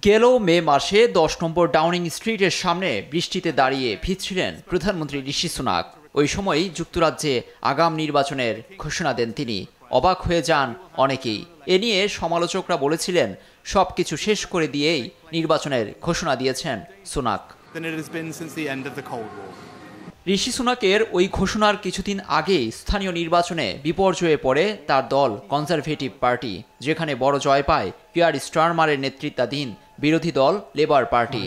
গেল মে মাসে 10 নম্বর ডাউনিং স্ট্রিটের সামনে বৃষ্টিতে দাঁড়িয়ে ভিজছিলেন প্রধানমন্ত্রী ঋষি সুনাক। ওই সময় যুক্তরাজ্যে আগাম নির্বাচনের ঘোষণা দেন তিনি। অবাক হয়ে যান অনেকেই। এ নিয়ে সমালোচকরা বলেছিলেন, সবকিছু শেষ করে দিয়েই নির্বাচনের ঘোষণা দিয়েছেন সুনাক। ঋষি সুনাকের ওই ঘোষণার কিছুদিন আগেই স্থানীয় নির্বাচনে বিপর্যয়ে পড়ে তার দল কনজারভেটিভ পার্টি, যেখানে বড় জয় পায় কিয়ার স্টারমারের নেতৃত্বাধীন বিরোধী দল লেবার পার্টি।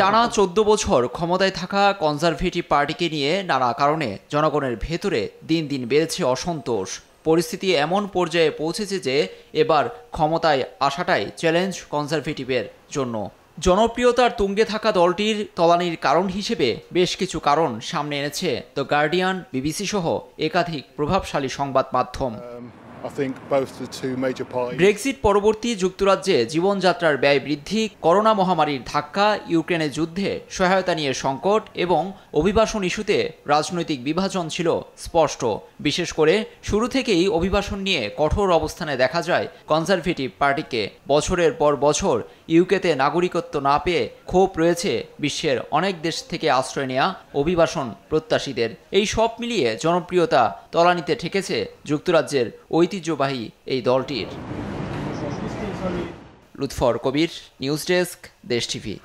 টানা 14 বছর ক্ষমতায় থাকা কনজারভেটিভ পার্টিকে নিয়ে নানা কারণে জনগণের ভেতরে দিন দিন বেড়েছে অসন্তোষ। পরিস্থিতি এমন পর্যায়ে পৌঁছেছে যে এবার ক্ষমতায় আসাটাই চ্যালেঞ্জ কনজারভেটিভের জন্য। জনপ্রিয়তার তুঙ্গে থাকা দলটির তলানির কারণ হিসেবে বেশ কিছু কারণ সামনে এনেছে দ্য গার্ডিয়ান, বিবিসি সহ একাধিক প্রভাবশালী সংবাদ মাধ্যম। ব্রেক্সিট পরবর্তী যুক্তরাজ্যে জীবনযাত্রার ব্যয় বৃদ্ধি, করোনা মহামারীর ধাক্কা, ইউক্রেনের যুদ্ধে সহায়তা নিয়ে সংকট এবং অভিবাসন ইস্যুতে রাজনৈতিক বিভাজন ছিল স্পষ্ট। বিশেষ করে শুরু থেকেই অভিবাসন নিয়ে কঠোর অবস্থানে দেখা যায় কনজারভেটিভ পার্টিকে। বছরের পর বছর ইউকেতে নাগরিকত্ব না পেয়ে ক্ষোভ রয়েছে বিশ্বের অনেক দেশ থেকে আশ্রয় নেয়া অভিবাসন প্রত্যাশীদের। এই সব মিলিয়ে জনপ্রিয়তা তলানিতে ঠেকেছে যুক্তরাজ্যের ঐতিহ্যবাহী এই দলটির। লুৎফর কবির, নিউজ ডেস্ক, দেশ টিভি।